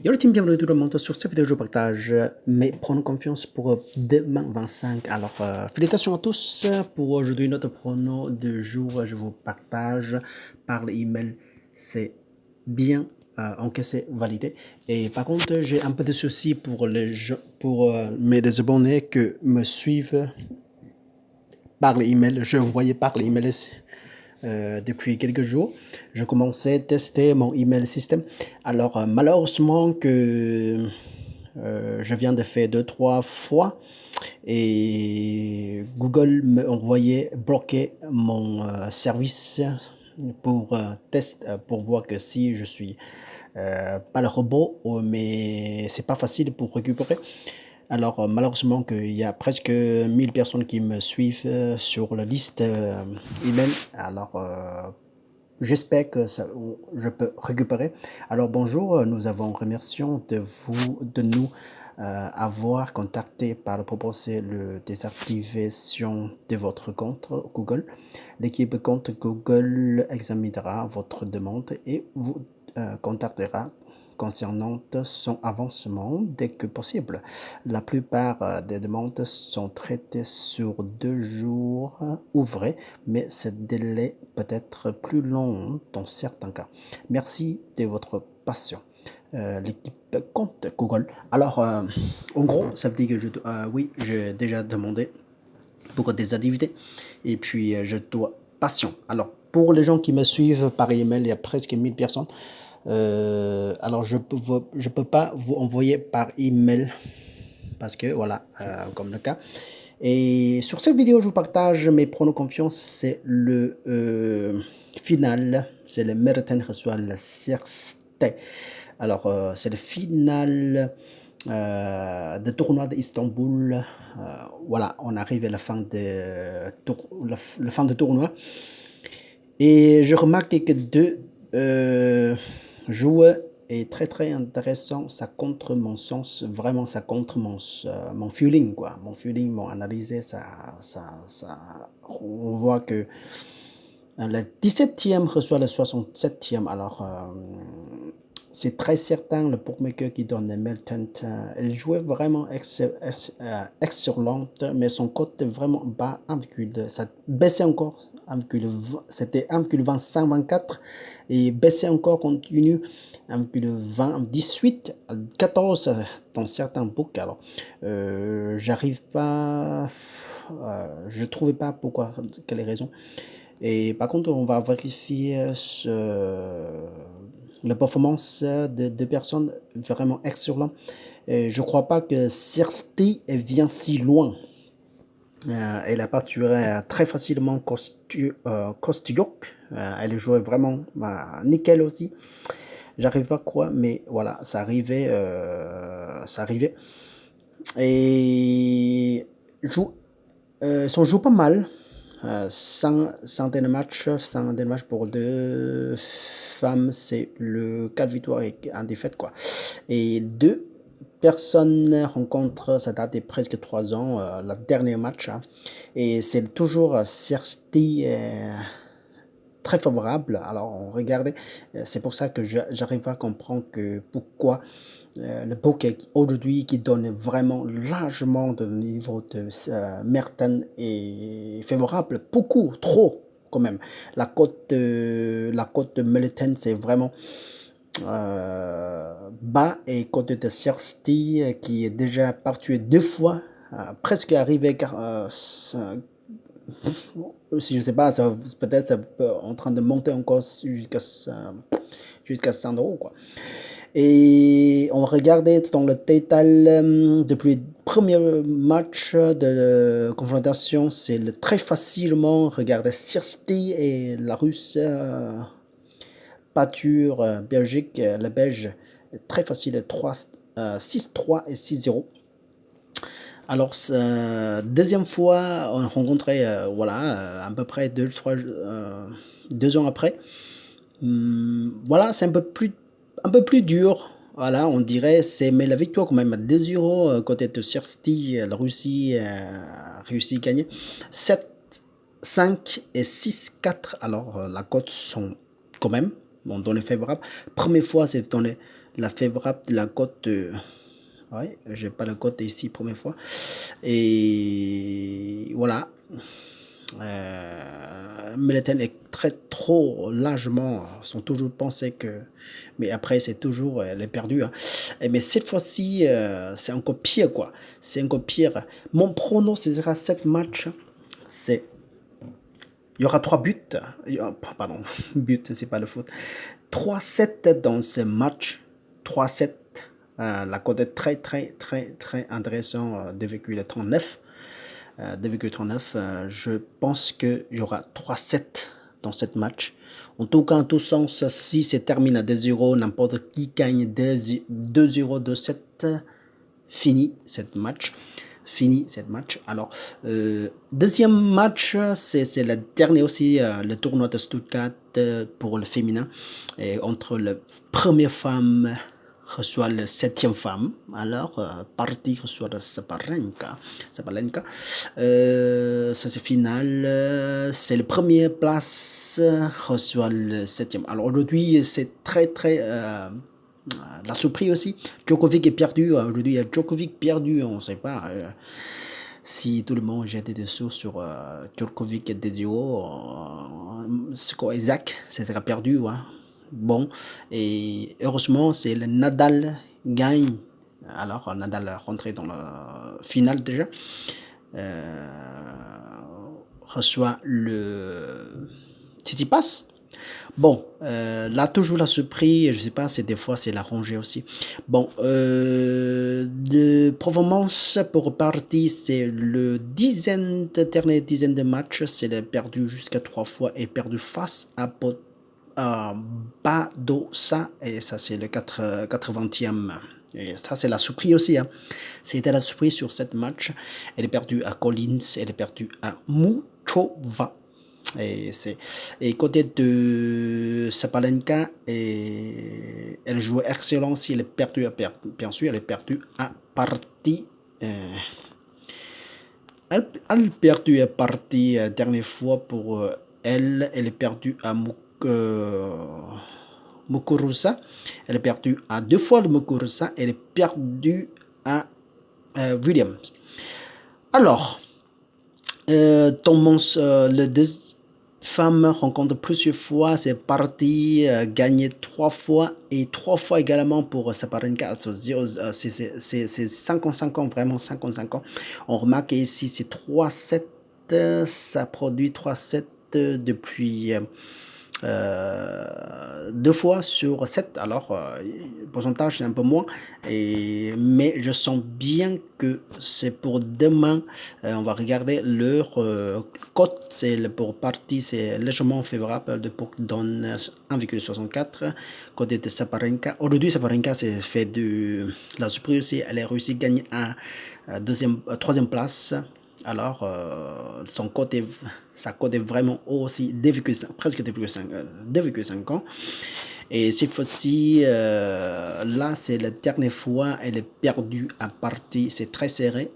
Yo le team, bienvenue tout le monde. Sur cette vidéo, je partage mes pronos confiance pour demain 25. Alors, félicitations à tous pour aujourd'hui notre prono de jour. Je vous partage par l'email. C'est bien encaissé, validé. Et par contre, j'ai un peu de soucis pour pour mes abonnés que me suivent par l'email. Je voyais par l'email depuis quelques jours. Je commençais à tester mon email système. Alors, malheureusement que je viens de faire 2-3 fois et Google me envoyait bloquer mon service pour test pour voir que si je suis pas le robot, mais c'est pas facile pour récupérer. Alors, malheureusement qu'il y a presque 1000 personnes qui me suivent sur la liste email. Alors, j'espère que je peux récupérer. Alors bonjour, nous avons remercions de nous avoir contacté pour proposer la désactivation de votre compte Google. L'équipe compte Google examinera votre demande et vous contactera concernant son avancement dès que possible. La plupart des demandes sont traitées sur 2 jours ouvrés, mais ce délai peut être plus long dans certains cas. Merci de votre patience. L'équipe compte Google. Alors, en gros, ça veut dire que oui, j'ai déjà demandé pour des activités et puis je dois patient. Alors, pour les gens qui me suivent par email, il y a presque 1000 personnes. Alors, je peux pas vous envoyer par email parce que voilà, comme le cas. Et sur cette vidéo, je vous partage mes pronos confiance. C'est le final. C'est le Merten reçoit la Cirste. Alors, c'est le final de tournoi d'Istanbul. Voilà, on arrive à la fin la fin de tournoi. Et je remarque que deux joueurs est très intéressant. Ça contre mon sens, vraiment ça contre mon feeling, quoi. Mon feeling, mon analysé, on voit que le 17e reçoit le 67e. Alors, c'est très certain, le bookmaker qui donne Melton, elle jouait vraiment excellente, mais son cote est vraiment bas, 1,2. Ça baissait encore, c'était 1,25-24 et baissait encore, continue, 1,20-18, 14 dans certains books. Alors, j'arrive pas, je trouvais pas pourquoi, quelle raison. Et par contre, on va vérifier la performance de personnes vraiment excellentes. Je ne crois pas que Cirsti vient si loin. Elle a battu très facilement Kostyuk. Elle jouait vraiment nickel aussi. J'arrive pas à croire, mais voilà, ça arrivait. Ça arrivait. Et son joue pas mal. 100 de matchs pour deux femmes, c'est le 4 victoires et 1 défaite, quoi. Et deux personnes rencontrent, ça date de presque 3 ans, le dernier match, hein. Et c'est toujours Cersti très favorable. Alors, on regardait, c'est pour ça que j'arrive à comprendre que pourquoi le poker aujourd'hui qui donne vraiment largement de niveau de Merton est favorable, beaucoup, trop quand même. La cote de Merton c'est vraiment bas et cote de Cersti qui est déjà parti 2 fois, presque arrivé si je sais pas, peut-être ça peut en train de monter encore jusqu'à 100 euros, quoi. Et on regardait dans le total depuis le premier match de confrontation, c'est très facilement regarder Sirsti et la Russe pâture Belgique, le Belge, très facile, 6-3 et 6-0. Alors, deuxième fois, on rencontrait, voilà, à peu près 2 ans après. Voilà, c'est un peu plus dur. Voilà, on dirait, mais la victoire quand même à 2-0 côté de Sirsti, la Russie a réussi à gagner 7-5 et 6-4. Alors, la cote sont quand même bon, dans les favorables. Première fois, c'est dans les la favorable de la cote. Ouais, j'ai pas le code ici, première fois. Et voilà. Meleten est trop largement, sont toujours pensé que, mais après c'est toujours, elle est perdue, hein. Mais cette fois-ci, c'est encore pire, quoi. C'est encore pire. Mon prono, ce sera 7 matchs. C'est, il y aura 3 buts. Pardon, but, c'est pas le foot. 3-7 dans ce match. 3-7. La cote est très intéressant, 2,39. 2,39. Je pense qu'il y aura 3-7 dans cette match. En tout cas, en tout sens, si c'est terminé à 2-0, n'importe qui gagne 2-0, 2-7, fini cette match. Alors, deuxième match, c'est le dernier aussi, le tournoi de Stuttgart pour le féminin. Et entre la première femme reçoit la septième femme. Alors, partie reçoit la Sabalenka. Ça c'est final. C'est la première place reçoit le septième. Alors aujourd'hui, c'est la surprise aussi. Djokovic est perdu. Aujourd'hui, il y a Djokovic perdu. On ne sait pas si tout le monde jette des sous sur Djokovic et Desio. C'est quoi, Isaac, c'était perdu. Ouais. Bon, et heureusement, c'est le Nadal gagne. Alors, Nadal est rentré dans la finale déjà. Reçoit le Tsitsipas. Bon, là, toujours la surprise, je sais pas, c'est des fois, c'est la rangée aussi. Bon, de performance pour partie, c'est le dernière dizaine de matchs, c'est perdu jusqu'à 3 fois et perdu face à Badosa, et ça, c'est le 80e. Et ça, c'est la surprise aussi, hein. C'était la surprise sur cette match. Elle est perdue à Collins, elle est perdue à Muchova. Et côté de Sabalenka, elle jouait excellent. Si elle est perdue, bien sûr, elle est perdue à partie. Elle perdue à partie dernière fois pour elle. Elle est perdue à Muguruza. Elle est perdue à 2 fois le Muguruza. Elle est perdue à Williams. Alors, le femmes rencontrent plusieurs fois, c'est parti, gagné 3 fois et 3 fois également pour Sabalenka. C'est 50-50, vraiment 50-50. On remarque ici c'est 3-7, ça produit 3-7 depuis 2 fois sur 7, alors le pourcentage c'est un peu moins, mais je sens bien que c'est pour demain. On va regarder leur cote, pour partie c'est légèrement favorable, de pour donne 1,64. Côté de Sabalenka, aujourd'hui Sabalenka s'est fait de la surprise aussi, elle a réussi à gagner troisième place. Alors, sa cote est vraiment haut aussi, presque 2,5 ans. Et cette fois-ci, là, c'est la dernière fois, elle est perdue à partie. C'est très serré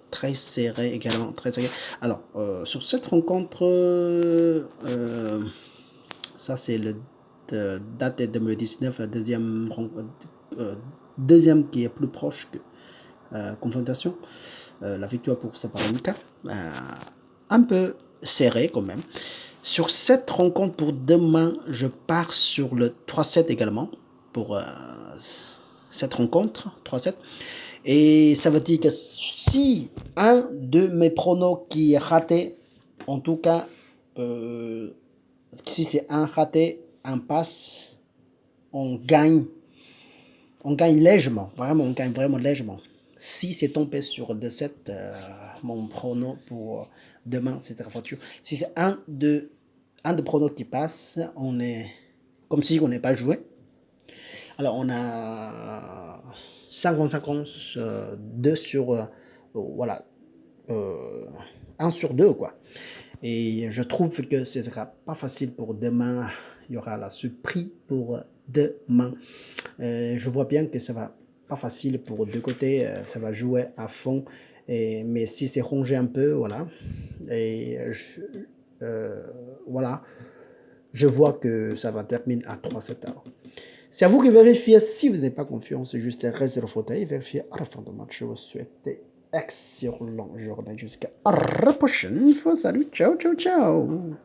également, très serré. Alors, sur cette rencontre, ça c'est le date de 2019, la deuxième qui est plus proche que confrontation. La victoire pour Sabalenka, un peu serré quand même. Sur cette rencontre pour demain, je pars sur le 3-7 également pour cette rencontre, 3-7. Et ça veut dire que si un de mes pronos qui est raté, en tout cas, si c'est un raté, un passe, on gagne légèrement. Vraiment, on gagne vraiment légèrement. Si c'est tombé sur 2-7, mon prono pour demain, c'est la voiture. Si c'est un de pronos qui passe, on est comme si on n'est pas joué. Alors, on a 50-50, 2 sur, voilà, 1 sur 2, quoi. Et je trouve que ce ne sera pas facile pour demain. Il y aura la surprise pour demain. Je vois bien que ça va pas facile pour deux côtés, ça va jouer à fond. Mais si c'est rongé un peu, voilà. Et voilà, je vois que ça va terminer à 3-7 alors. C'est à vous que vérifier. Si vous n'avez pas confiance, juste restez le fauteuil et vérifiez à la fin du match. Je vous souhaite excellent journée jusqu'à la prochaine fois. Salut, ciao, ciao, ciao.